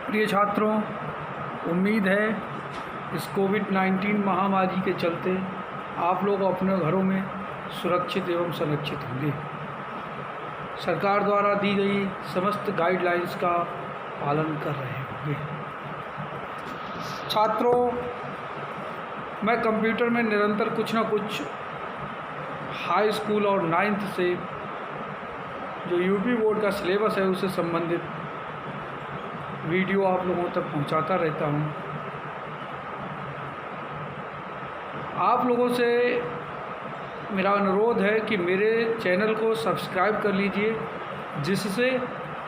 प्रिय छात्रों, उम्मीद है इस कोविड-19 महामारी के चलते आप लोग अपने घरों में सुरक्षित एवं संरक्षित होंगे। सरकार द्वारा दी गई समस्त गाइडलाइंस का पालन कर रहे होंगे। छात्रों, मैं कंप्यूटर में निरंतर कुछ ना कुछ हाई स्कूल और 9th से जो यूपी बोर्ड का सिलेबस है उससे संबंधित वीडियो आप लोगों तक पहुंचाता रहता हूं। आप लोगों से मेरा अनुरोध है कि मेरे चैनल को सब्सक्राइब कर लीजिए, जिससे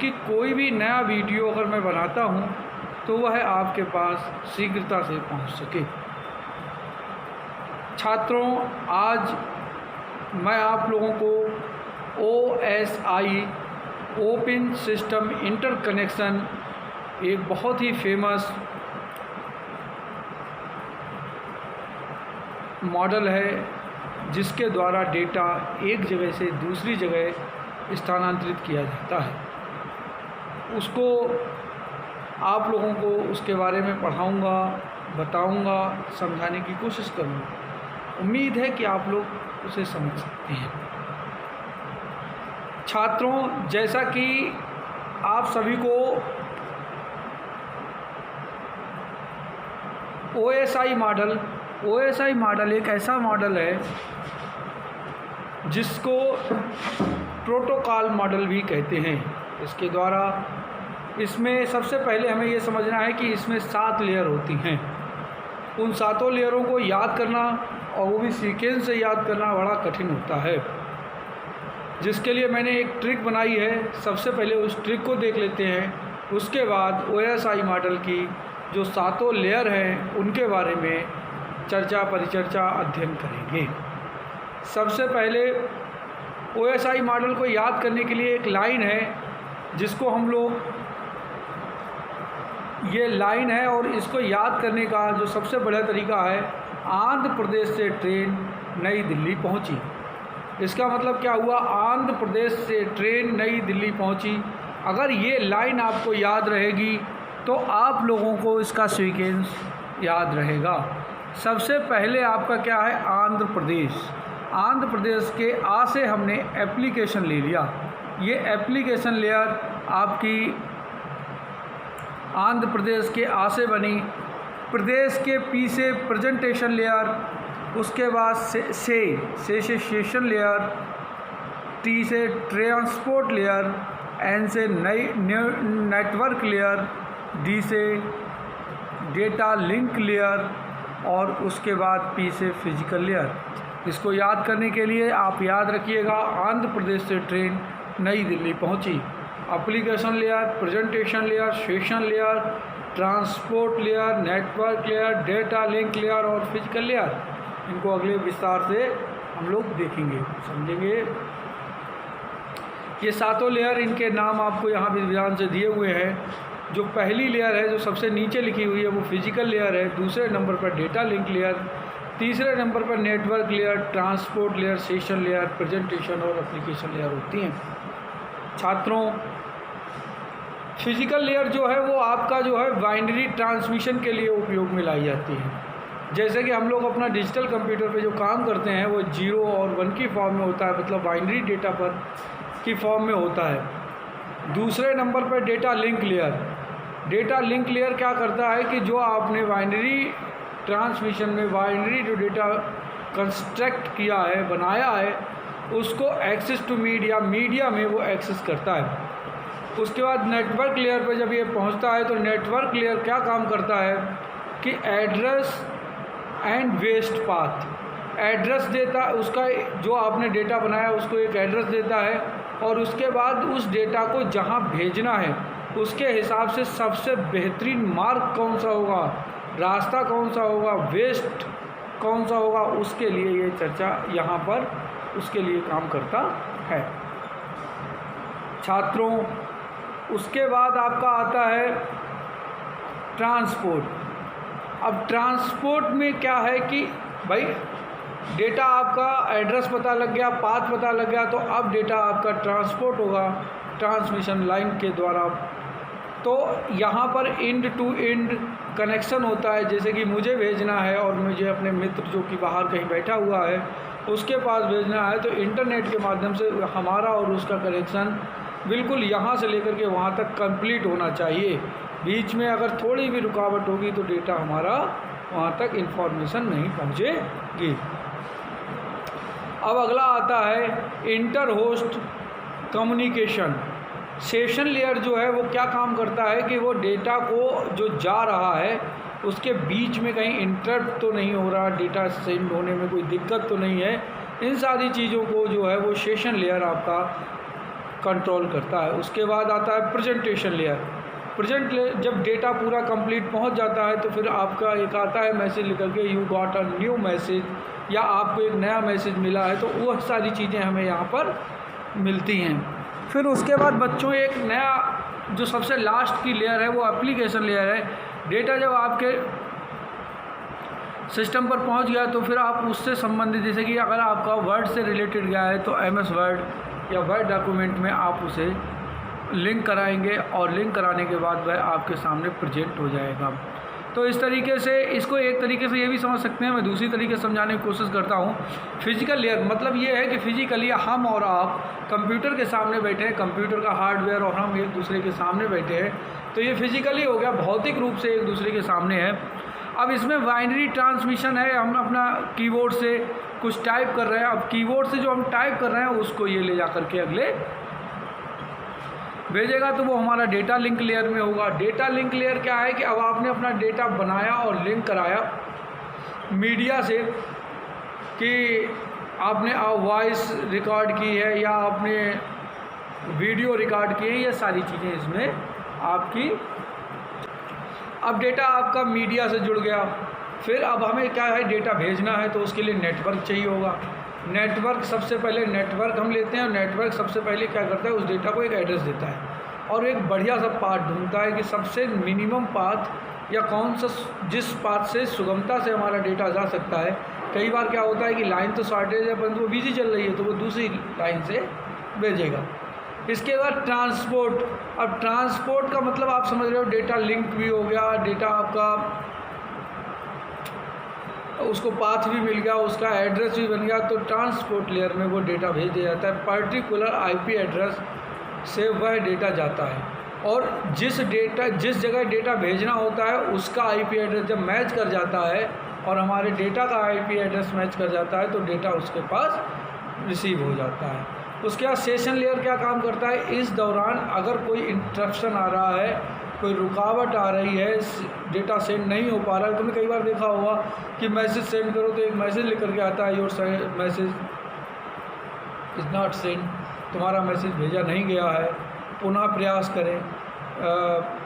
कि कोई भी नया वीडियो अगर मैं बनाता हूं तो वह आपके पास शीघ्रता से पहुंच सके। छात्रों, आज मैं आप लोगों को OSI ओपन सिस्टम इंटरकनेक्शन एक बहुत ही फेमस मॉडल है, जिसके द्वारा डेटा एक जगह से दूसरी जगह स्थानांतरित किया जाता है। उसको आप लोगों को उसके बारे में पढ़ाऊँगा, बताऊँगा, समझाने की कोशिश करूँगा। उम्मीद है कि आप लोग उसे समझ सकते हैं। छात्रों, जैसा कि आप सभी को OSI मॉडल एक ऐसा मॉडल है जिसको प्रोटोकॉल मॉडल भी कहते हैं। इसके द्वारा इसमें सबसे पहले हमें ये समझना है कि इसमें 7 लेयर होती हैं। उन 7 लेयरों को याद करना, और वो भी सीक्वेंस से याद करना, बड़ा कठिन होता है, जिसके लिए मैंने एक ट्रिक बनाई है। सबसे पहले उस ट्रिक को देख लेते हैं, उसके बाद OSI मॉडल की जो 7 लेयर हैं उनके बारे में चर्चा परिचर्चा अध्ययन करेंगे। सबसे पहले OSI मॉडल को याद करने के लिए एक लाइन है, जिसको हम लोग, ये लाइन है, और इसको याद करने का जो सबसे बढ़िया तरीका है, आंध्र प्रदेश से ट्रेन नई दिल्ली पहुंची। इसका मतलब क्या हुआ? आंध्र प्रदेश से ट्रेन नई दिल्ली पहुंची। अगर ये लाइन आपको याद रहेगी तो आप लोगों को इसका सीक्वेंस याद रहेगा। सबसे पहले आपका क्या है? आंध्र प्रदेश। आंध्र प्रदेश के आ से हमने एप्लीकेशन ले लिया। ये एप्लीकेशन लेयर आपकी आंध्र प्रदेश के आ से बनी। प्रदेश के पी से प्रेजेंटेशन लेयर, उसके बाद से सेशन लेयर, टी से ट्रांसपोर्ट लेयर, एन से नई नेटवर्क लेयर, डी से डेटा लिंक लेयर, और उसके बाद पी से फिजिकल लेयर। इसको याद करने के लिए आप याद रखिएगा, आंध्र प्रदेश से ट्रेन नई दिल्ली पहुंची। Application layer, presentation layer, session layer, transport layer, network layer, data link layer और फिजिकल लेयर। इनको अगले विस्तार से हम लोग देखेंगे, समझेंगे। ये 7 लेयर, इनके नाम आपको यहाँ विधान से दिए हुए हैं। जो पहली लेयर है, जो सबसे नीचे लिखी हुई है, वो फिजिकल लेयर है। दूसरे नंबर पर डेटा लिंक लेयर, तीसरे नंबर पर network layer, transport layer, session layer, presentation और एप्लीकेशन लेयर होती हैं। छात्रों, फिजिकल लेयर जो है वो आपका जो है बाइनरी ट्रांसमिशन के लिए उपयोग में लाई जाती है। जैसे कि हम लोग अपना डिजिटल कंप्यूटर पे जो काम करते हैं वो 0 और 1 की फॉर्म में होता है, मतलब बाइनरी डेटा पर की फॉर्म में होता है। दूसरे नंबर पर data link layer. Data link layer क्या करता है कि जो आपने बाइनरी ट्रांसमिशन में बाइनरी जो डेटा कंस्ट्रक्ट किया है, बनाया है, उसको एक्सेस टू मीडिया में वो एक्सेस करता है। उसके बाद नेटवर्क लेयर पर जब ये पहुंचता है तो नेटवर्क लेयर क्या काम करता है कि address and best path, address देता है, उसका जो आपने डेटा बनाया उसको एक एड्रेस देता है, और उसके बाद उस डेटा को जहां भेजना है उसके हिसाब से सबसे बेहतरीन मार्ग कौन सा होगा, रास्ता कौन सा होगा, वेस्ट कौन सा होगा, उसके लिए ये चर्चा यहाँ पर उसके लिए काम करता है। छात्रों, उसके बाद आपका आता है ट्रांसपोर्ट। अब ट्रांसपोर्ट में क्या है कि भाई डेटा आपका एड्रेस पता लग गया, पाथ पता लग गया, तो अब डेटा आपका ट्रांसपोर्ट होगा ट्रांसमिशन लाइन के द्वारा तो यहाँ पर एंड टू एंड कनेक्शन होता है, जैसे कि मुझे भेजना है और मुझे अपने मित्र जो कि बाहर कहीं बैठा हुआ है उसके पास भेजना है, तो इंटरनेट के माध्यम से हमारा और उसका कनेक्शन बिल्कुल यहाँ से लेकर के वहाँ तक कंप्लीट होना चाहिए। बीच में अगर थोड़ी भी रुकावट होगी तो डेटा हमारा वहाँ तक इन्फॉर्मेशन नहीं पहुँचेगी। अब अगला आता है inter host communication. Session layer जो है वो क्या काम करता है कि वो डेटा को जो जा रहा है उसके बीच में कहीं इंटरप्ट तो नहीं हो रहा, डेटा सेंड होने में कोई दिक्कत तो नहीं है, इन सारी चीज़ों को जो है वो सेशन लेयर आपका कंट्रोल करता है। उसके बाद आता है प्रेजेंटेशन लेयर। जब डेटा पूरा कंप्लीट पहुंच जाता है तो फिर आपका एक आता है मैसेज निकल के you got a new message, या आपको एक नया मैसेज मिला है, तो वह सारी चीज़ें हमें यहाँ पर मिलती हैं। फिर उसके बाद बच्चों एक नया जो सबसे लास्ट की लेयर है वो एप्लीकेशन लेयर है। डेटा जब आपके सिस्टम पर पहुंच गया तो फिर आप उससे संबंधित, जैसे कि अगर आपका वर्ड से रिलेटेड गया है तो MS वर्ड या वर्ड डॉक्यूमेंट में आप उसे लिंक कराएंगे और लिंक कराने के बाद वह आपके सामने प्रेजेंट हो जाएगा। तो इस तरीके से इसको एक तरीके से ये भी समझ सकते हैं, मैं दूसरी तरीके से समझाने की कोशिश करता हूँ। फिजिकल लेयर मतलब ये है कि फिजिकली हम और आप कंप्यूटर के सामने बैठे हैं, कंप्यूटर का हार्डवेयर और हम एक दूसरे के सामने बैठे हैं, तो ये फिजिकली हो गया, भौतिक रूप से एक दूसरे के सामने है। अब इसमें बाइनरी ट्रांसमिशन है, हम अपना कीबोर्ड से कुछ टाइप कर रहे हैं, अब कीबोर्ड से जो हम टाइप कर रहे हैं उसको ये ले जा करके अगले भेजेगा, तो वो हमारा डेटा लिंक लेयर में होगा। डेटा लिंक लेयर क्या है कि अब आपने अपना डेटा बनाया और लिंक कराया मीडिया से, कि आपने वॉइस रिकॉर्ड की है या आपने वीडियो रिकॉर्ड की है, ये सारी चीज़ें इसमें आपकी। अब डेटा आपका मीडिया से जुड़ गया, फिर अब हमें क्या है डेटा भेजना है तो उसके लिए नेटवर्क चाहिए होगा। नेटवर्क सबसे पहले नेटवर्क हम लेते हैं और नेटवर्क सबसे पहले क्या करता है उस डेटा को एक एड्रेस देता है और एक बढ़िया सा पाथ ढूंढता है कि सबसे मिनिमम पाथ या कौन सा जिस पाथ से सुगमता से हमारा डेटा जा सकता है। कई बार क्या होता है कि लाइन तो शॉर्टेज है परंतु वो बिजी चल रही है तो वो दूसरी लाइन से भेजेगा। इसके बाद ट्रांसपोर्ट। अब ट्रांसपोर्ट का मतलब आप समझ रहे हो, डेटा लिंक भी हो गया, डेटा आपका उसको पाथ भी मिल गया, उसका एड्रेस भी बन गया, तो ट्रांसपोर्ट लेयर में वो डेटा भेज दिया जाता है। पर्टिकुलर IP एड्रेस से वह डेटा जाता है और जिस जगह डेटा भेजना होता है उसका IP एड्रेस जब मैच कर जाता है और हमारे डेटा का IP एड्रेस मैच कर जाता है तो डेटा उसके पास रिसीव हो जाता है। उसके बाद सेशन लेयर क्या काम करता है, इस दौरान अगर कोई इंटरप्शन आ रहा है, कोई रुकावट आ रही है, डेटा सेंड नहीं हो पा रहा है, तुमने कई बार देखा होगा कि मैसेज सेंड करो तो एक मैसेज लिख करके आता है your message is not send, तुम्हारा मैसेज भेजा नहीं गया है, पुनः प्रयास करें।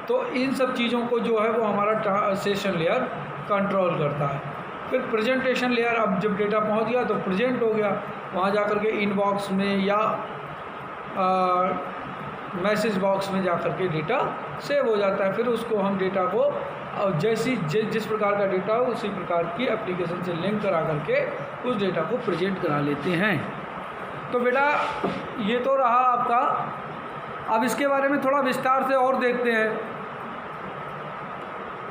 तो इन सब चीज़ों को जो है वो हमारा सेशन लेयर कंट्रोल करता है। फिर प्रेजेंटेशन लेयर, अब जब डेटा पहुंच गया तो प्रेजेंट हो गया, वहाँ जा कर के इनबॉक्स में या मैसेज बॉक्स में जा कर के डेटा सेव हो जाता है। फिर उसको हम डेटा को जिस प्रकार का डेटा हो उसी प्रकार की एप्लीकेशन से लिंक करा करके उस डेटा को प्रेजेंट करा लेते हैं। तो बेटा ये तो रहा आपका। अब इसके बारे में थोड़ा विस्तार से और देखते हैं।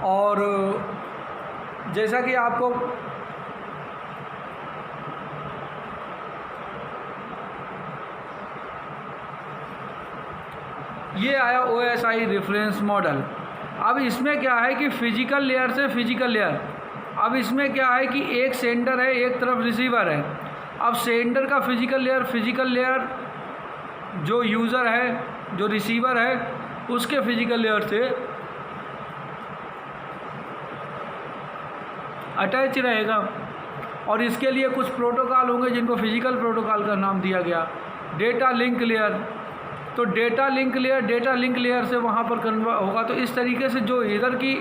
और जैसा कि आपको ये आया OSI रेफरेंस मॉडल। अब इसमें क्या है कि फिजिकल लेयर से फिजिकल लेयर, अब इसमें क्या है कि एक सेंडर है एक तरफ रिसीवर है। अब सेंडर का फिजिकल लेयर जो यूज़र है जो रिसीवर है उसके फिजिकल लेयर से अटैच रहेगा और इसके लिए कुछ प्रोटोकॉल होंगे जिनको फिजिकल प्रोटोकॉल का नाम दिया गया। डेटा लिंक लेयर, तो डेटा लिंक लेयर से वहाँ पर कन्वर्ट होगा। तो इस तरीके से जो इधर की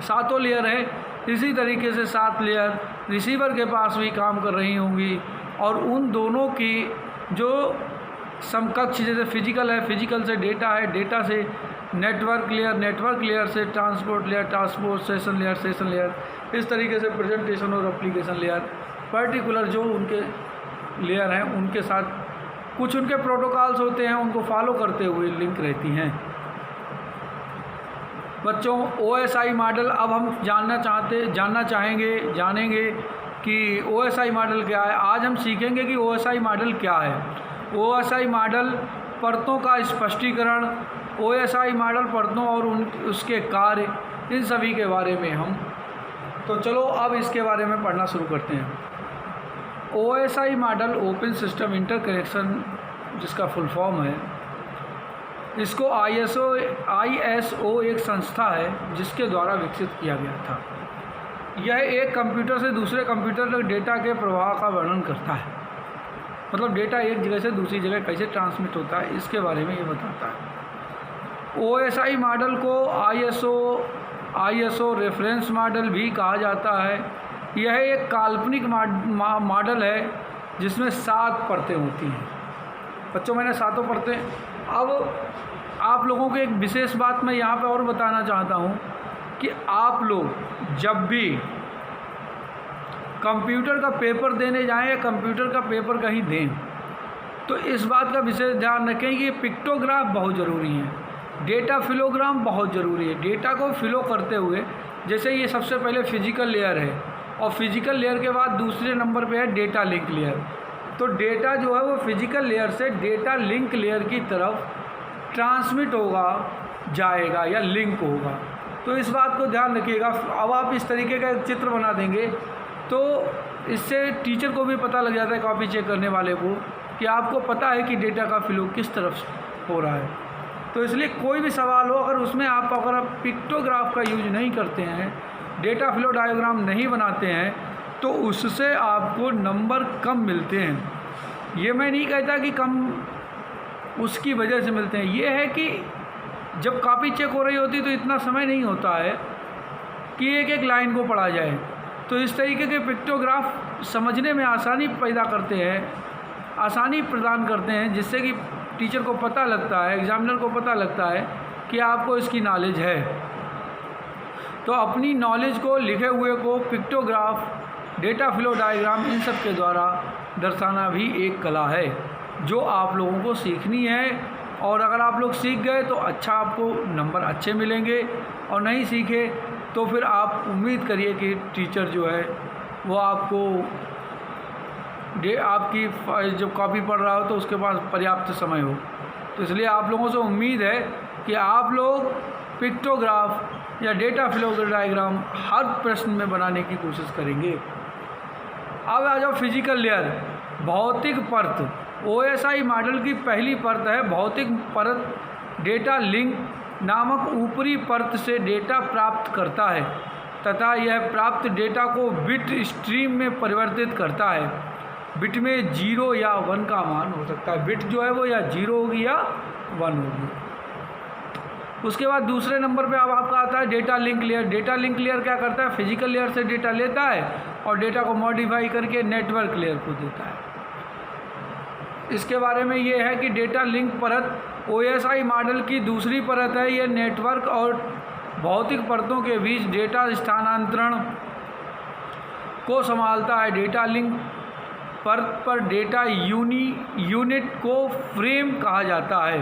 7 लेयर है इसी तरीके से 7 लेयर रिसीवर के पास भी काम कर रही होंगी और उन दोनों की जो समकक्ष, जैसे फिजिकल है फिजिकल से डेटा है, डेटा से नेटवर्क लेयर से ट्रांसपोर्ट सेशन लेयर, इस तरीके से प्रेजेंटेशन और एप्लीकेशन लेयर पर्टिकुलर जो उनके लेयर हैं उनके साथ कुछ उनके प्रोटोकॉल्स होते हैं उनको फॉलो करते हुए लिंक रहती हैं। बच्चों OSI मॉडल अब हम जानेंगे कि OSI मॉडल क्या है। आज हम सीखेंगे कि OSI मॉडल क्या है। OSI मॉडल परतों का स्पष्टीकरण, OSI मॉडल परतों और उसके कार्य, इन सभी के बारे में हम तो चलो अब इसके बारे में पढ़ना शुरू करते हैं। OSI model open system interconnection जिसका फुल फॉर्म है, इसको ISO एक संस्था है जिसके द्वारा विकसित किया गया था। यह एक कंप्यूटर से दूसरे कंप्यूटर तक डेटा के प्रवाह का वर्णन करता है, मतलब डेटा एक जगह से दूसरी जगह कैसे ट्रांसमिट होता है इसके बारे में ये बताता है। OSI मॉडल को ISO रेफरेंस मॉडल भी कहा जाता है। यह एक काल्पनिक मॉडल है जिसमें 7 परतें होती हैं। बच्चों मैंने 7 परतें। अब आप लोगों को एक विशेष बात मैं यहाँ पे और बताना चाहता हूँ कि आप लोग जब भी कंप्यूटर का पेपर देने जाएं या कंप्यूटर का पेपर कहीं दें तो इस बात का विशेष ध्यान रखें कि पिक्टोग्राफ बहुत ज़रूरी है, डेटा फिलोग्राम बहुत ज़रूरी है। डेटा को फिलो करते हुए, जैसे ये सबसे पहले फिजिकल लेयर है और फिजिकल लेयर के बाद दूसरे नंबर पे है डेटा लिंक लेयर। तो डेटा जो है वो फिजिकल लेयर से डेटा लिंक लेयर की तरफ ट्रांसमिट होगा, जाएगा या लिंक होगा। तो इस बात को ध्यान रखिएगा। अब आप इस तरीके का एक चित्र बना देंगे तो इससे टीचर को भी पता लग जाता है, कॉपी चेक करने वाले को, कि आपको पता है कि डेटा का फ्लो किस तरफ हो रहा है। तो इसलिए कोई भी सवाल हो अगर आप पिक्टोग्राफ का यूज नहीं करते हैं, डेटा फ्लो डायग्राम नहीं बनाते हैं, तो उससे आपको नंबर कम मिलते हैं। ये मैं नहीं कहता कि कम उसकी वजह से मिलते हैं, ये है कि जब कॉपी चेक हो रही होती तो इतना समय नहीं होता है कि एक एक लाइन को पढ़ा जाए। तो इस तरीके के पिक्टोग्राफ समझने में आसानी पैदा करते हैं, आसानी प्रदान करते हैं, जिससे कि टीचर को पता लगता है, एग्जामिनर को पता लगता है कि आपको इसकी नॉलेज है। तो अपनी नॉलेज को, लिखे हुए को पिक्टोग्राफ, डेटा फ्लो डायग्राम, इन सब के द्वारा दर्शाना भी एक कला है जो आप लोगों को सीखनी है। और अगर आप लोग सीख गए तो अच्छा, आपको नंबर अच्छे मिलेंगे, और नहीं सीखे तो फिर आप उम्मीद करिए कि टीचर जो है वो आपको आपकी जब कॉपी पढ़ रहा हो तो उसके पास पर्याप्त समय हो। तो इसलिए आप लोगों से उम्मीद है कि आप लोग पिक्टोग्राफ या डेटा फ्लो डायग्राम हर प्रश्न में बनाने की कोशिश करेंगे। अब आ जाओ फिजिकल लेयर, भौतिक परत। OSI मॉडल की पहली परत है भौतिक परत। डेटा लिंक नामक ऊपरी परत से डेटा प्राप्त करता है तथा यह प्राप्त डेटा को बिट स्ट्रीम में परिवर्तित करता है। बिट में 0 या 1 का मान हो सकता है। बिट जो है वो या 0 होगी या 1 होगी। उसके बाद दूसरे नंबर पे अब आपका आता है data link layer. Data link layer क्या करता है, फिजिकल लेयर से डेटा लेता है और डेटा को मॉडिफाई करके नेटवर्क लेयर को देता है। इसके बारे में ये है कि डेटा लिंक परत OSI मॉडल की दूसरी परत है। ये नेटवर्क और भौतिक परतों के बीच डेटा स्थानांतरण को संभालता है। डेटा लिंक परत पर डेटा यूनिट को फ्रेम कहा जाता है।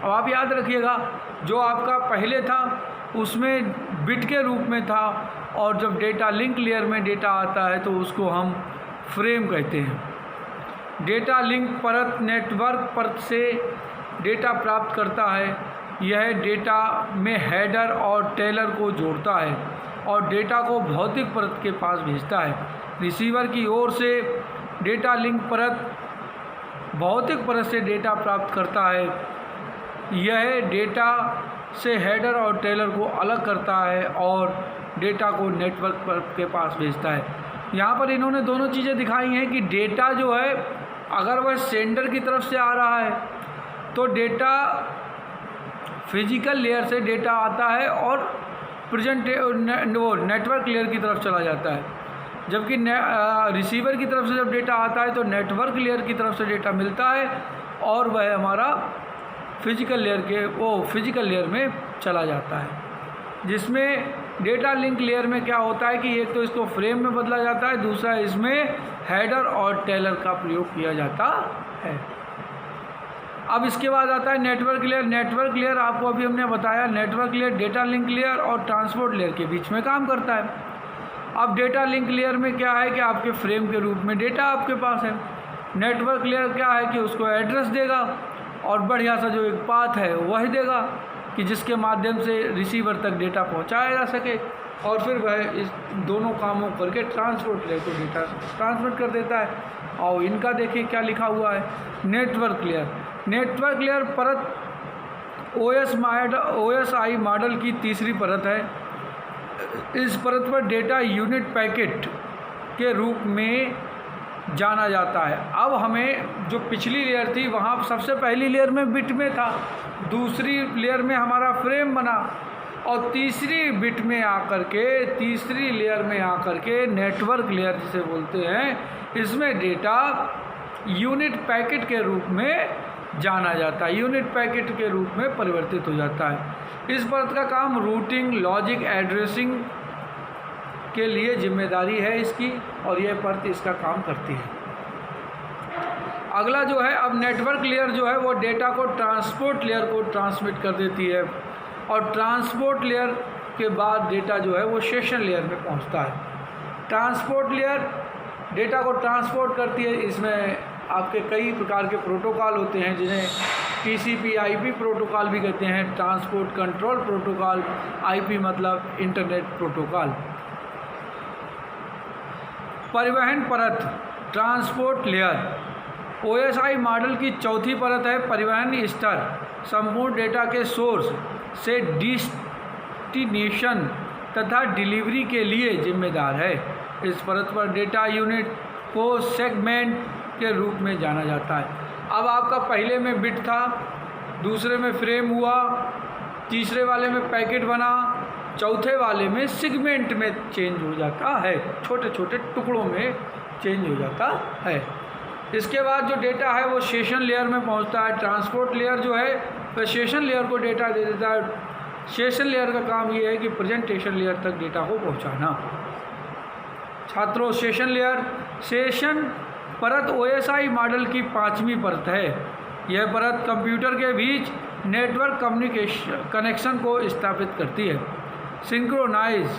अब आप याद रखिएगा, जो आपका पहले था उसमें बिट के रूप में था, और जब डेटा लिंक लेयर में डेटा आता है तो उसको हम फ्रेम कहते हैं। डेटा लिंक परत नेटवर्क परत से डेटा प्राप्त करता है। यह डेटा में हेडर और टेलर को जोड़ता है और डेटा को भौतिक परत के पास भेजता है। रिसीवर की ओर से डेटा लिंक परत भौतिक परत से डेटा प्राप्त करता है। यह डेटा से हेडर और टेलर को अलग करता है और डेटा को नेटवर्क परत के पास भेजता है। यहाँ पर इन्होंने दोनों चीज़ें दिखाई हैं कि डेटा जो है अगर वह सेंडर की तरफ से आ रहा है तो डेटा फिजिकल लेयर से डेटा आता है और वो नेटवर्क लेयर की तरफ चला जाता है। जबकि रिसीवर की तरफ से जब डेटा आता है तो नेटवर्क लेयर की तरफ से डेटा मिलता है और वह हमारा फिजिकल लेयर में चला जाता है। जिसमें डेटा लिंक लेयर में क्या होता है कि एक तो इसको फ्रेम में बदला जाता है, दूसरा इसमें हेडर और टेलर का प्रयोग किया जाता है। अब इसके बाद आता है नेटवर्क लेयर। नेटवर्क लेयर आपको अभी हमने बताया, network layer data link layer और ट्रांसपोर्ट लेयर के बीच में काम करता है। अब डेटा लिंक लेयर में क्या है कि आपके फ्रेम के रूप में डेटा आपके पास है। नेटवर्क लेयर क्या है कि उसको एड्रेस देगा और बढ़िया सा जो एक पाथ है वही देगा कि जिसके माध्यम से रिसीवर तक डेटा पहुंचाया जा सके, और फिर वह इस दोनों कामों करके ट्रांसपोर्ट लेयर को डेटा ट्रांसमिट कर देता है। और इनका देखिए क्या लिखा हुआ है, नेटवर्क लेयर। नेटवर्क लेयर परत OSI मॉडल की तीसरी परत है। इस परत पर डेटा यूनिट पैकेट के रूप में जाना जाता है। अब हमें जो पिछली लेयर थी वहाँ सबसे पहली लेयर में बिट में था, दूसरी लेयर में हमारा फ्रेम बना, और तीसरी लेयर में आकर के नेटवर्क लेयर जिसे बोलते हैं, इसमें डेटा यूनिट पैकेट के रूप में जाना जाता है, यूनिट पैकेट के रूप में परिवर्तित हो जाता है। इस परत का काम रूटिंग, लॉजिक, एड्रेसिंग के लिए जिम्मेदारी है इसकी, और यह परत इसका काम करती है। अगला जो है, अब नेटवर्क लेयर जो है वो डेटा को ट्रांसपोर्ट लेयर को ट्रांसमिट कर देती है, और ट्रांसपोर्ट लेयर के बाद डेटा जो है वो सेशन लेयर में पहुंचता है। ट्रांसपोर्ट लेयर डेटा को ट्रांसपोर्ट करती है। इसमें आपके कई प्रकार के प्रोटोकॉल होते हैं जिन्हें TCP/IP प्रोटोकॉल भी कहते हैं, ट्रांसपोर्ट कंट्रोल प्रोटोकॉल, IP मतलब इंटरनेट प्रोटोकॉल। परिवहन परत, ट्रांसपोर्ट लेयर OSI मॉडल की चौथी परत है। परिवहन स्तर संपूर्ण डेटा के सोर्स से डेस्टिनेशन तथा डिलीवरी के लिए जिम्मेदार है। इस परत पर डेटा यूनिट को सेगमेंट के रूप में जाना जाता है। अब आपका पहले में बिट था, दूसरे में फ्रेम हुआ, तीसरे वाले में पैकेट बना, चौथे वाले में सेगमेंट में चेंज हो जाता है, छोटे छोटे टुकड़ों में चेंज हो जाता है। इसके बाद जो डेटा है वो सेशन लेयर में पहुंचता है। ट्रांसपोर्ट लेयर जो है वह सेशन लेयर को डेटा दे देता है। सेशन लेयर का काम ये है कि प्रेजेंटेशन लेयर तक डेटा को पहुंचाना। छात्रों, सेशन परत OSI मॉडल की पांचवी परत है। यह परत कंप्यूटर के बीच नेटवर्क कनेक्शन को स्थापित करती है, सिंक्रोनाइज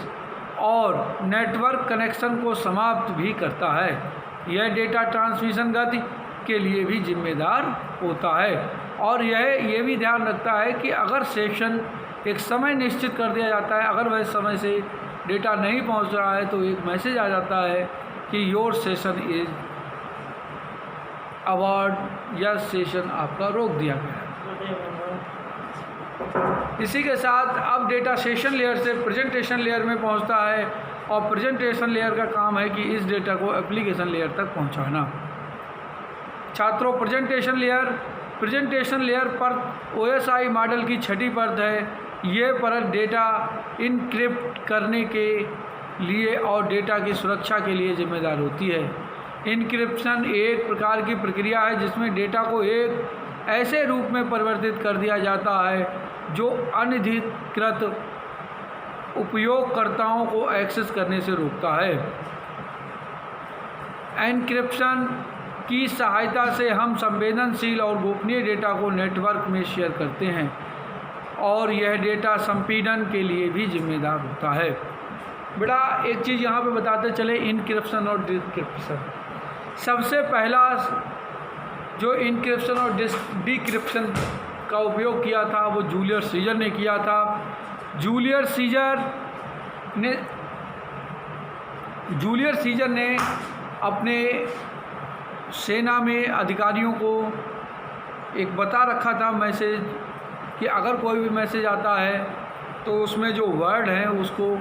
और नेटवर्क कनेक्शन को समाप्त भी करता है। यह डेटा ट्रांसमिशन गति के लिए भी जिम्मेदार होता है, और यह भी ध्यान रखता है कि अगर सेशन एक समय निश्चित कर दिया जाता है, अगर वह समय से डेटा नहीं पहुंच रहा है तो एक मैसेज आ जाता है कि योर सेशन इज अवॉर्ड, या सेशन आपका रोक दिया गया है। इसी के साथ अब डेटा सेशन लेयर से प्रेजेंटेशन लेयर में पहुंचता है, और प्रेजेंटेशन लेयर का काम है कि इस डेटा को एप्लीकेशन लेयर तक पहुंचाना। छात्रों, प्रेजेंटेशन लेयर पर OSI मॉडल की छठी परत है। ये परत डेटा इनक्रिप्ट करने के लिए और डेटा की सुरक्षा के लिए जिम्मेदार होती है। इनक्रिप्शन एक प्रकार की प्रक्रिया है जिसमें डेटा को एक ऐसे रूप में परिवर्तित कर दिया जाता है जो अनधिकृत उपयोगकर्ताओं को एक्सेस करने से रोकता है। एन्क्रिप्शन की सहायता से हम संवेदनशील और गोपनीय डेटा को नेटवर्क में शेयर करते हैं, और यह डेटा संपीड़न के लिए भी जिम्मेदार होता है। बेटा एक चीज़ यहाँ पे बताते चले, इनक्रिप्शन और डिक्रिप्शन। सबसे पहला जो इनक्रिप्शन और डिक्रिप्शन का उपयोग किया था वो जूलियस सीजर ने किया था। जूलियस सीजर ने अपने सेना में अधिकारियों को एक बता रखा था मैसेज कि अगर कोई भी मैसेज आता है तो उसमें जो वर्ड हैं उसको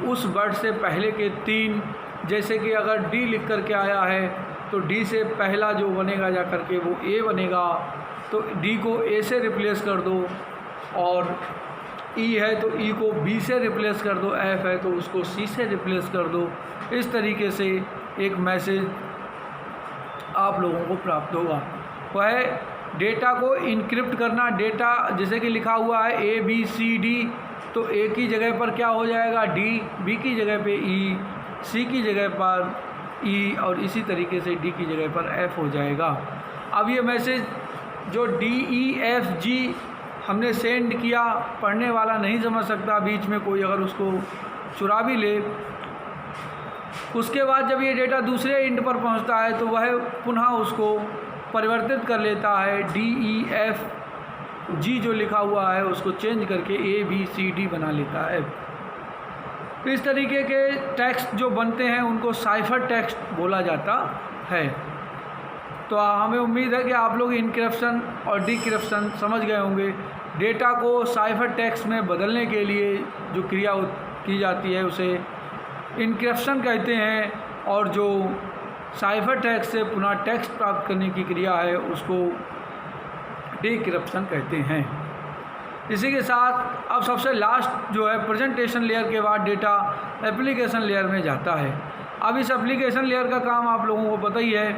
उस वर्ड से पहले के 3, जैसे कि अगर डी लिख कर के आया है तो डी से पहला जो बनेगा जा कर के वो ए बनेगा, तो डी को ए से रिप्लेस कर दो, और ई है तो ई को बी से रिप्लेस कर दो, एफ है तो उसको सी से रिप्लेस कर दो। इस तरीके से एक मैसेज आप लोगों को प्राप्त होगा। वह डेटा को इनक्रिप्ट करना, डेटा जैसे कि लिखा हुआ है ABCD, तो ए की जगह पर क्या हो जाएगा डी, बी की जगह पे ई, सी की जगह पर ई, और इसी तरीके से डी की जगह पर एफ हो जाएगा। अब ये मैसेज जो DEFG हमने सेंड किया, पढ़ने वाला नहीं समझ सकता, बीच में कोई अगर उसको चुरा भी ले। उसके बाद जब ये डेटा दूसरे इंड पर पहुंचता है तो वह पुनः उसको परिवर्तित कर लेता है, DEFG जो लिखा हुआ है उसको चेंज करके ABCD बना लेता है। इस तरीके के टेक्स्ट जो बनते हैं उनको साइफर टेक्स्ट बोला जाता है। तो हमें उम्मीद है कि आप लोग इनक्रिप्शन और डिक्रिप्शन समझ गए होंगे। डेटा को साइफर टेक्स्ट में बदलने के लिए जो क्रिया की जाती है उसे इनक्रिप्शन कहते हैं, और जो साइफर टेक्स्ट से पुनः टेक्स्ट प्राप्त करने की क्रिया है उसको डिक्रिप्शन कहते हैं। इसी के साथ अब सबसे लास्ट जो है प्रेजेंटेशन लेयर के बाद डेटा एप्लीकेशन लेयर में जाता है। अब इस एप्लीकेशन लेयर का काम आप लोगों को पता ही है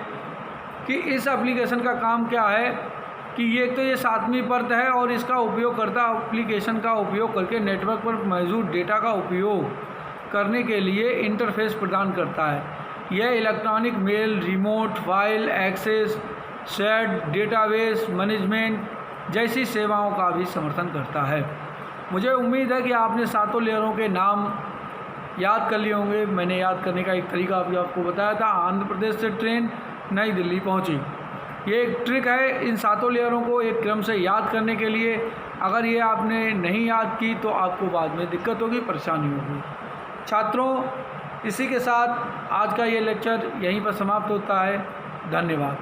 कि इस एप्लीकेशन का काम क्या है कि ये तो ये 7वीं परत है और इसका उपयोगकर्ता एप्लीकेशन का उपयोग करके नेटवर्क पर मौजूद डेटा का उपयोग करने के लिए इंटरफेस प्रदान करता है। यह electronic mail, remote file access, shared database management जैसी सेवाओं का भी समर्थन करता है। मुझे उम्मीद है कि आपने 7 लेयरों के नाम याद कर लिए होंगे। मैंने याद करने का एक तरीका अभी आपको बताया था। आंध्र प्रदेश से ट्रेन नई दिल्ली पहुंची, ये एक ट्रिक है इन 7 लेयरों को एक क्रम से याद करने के लिए। अगर ये आपने नहीं याद की तो आपको बाद में दिक्कत होगी, परेशानी होगी। छात्रों, इसी के साथ आज का ये लेक्चर यहीं पर समाप्त होता है। धन्यवाद।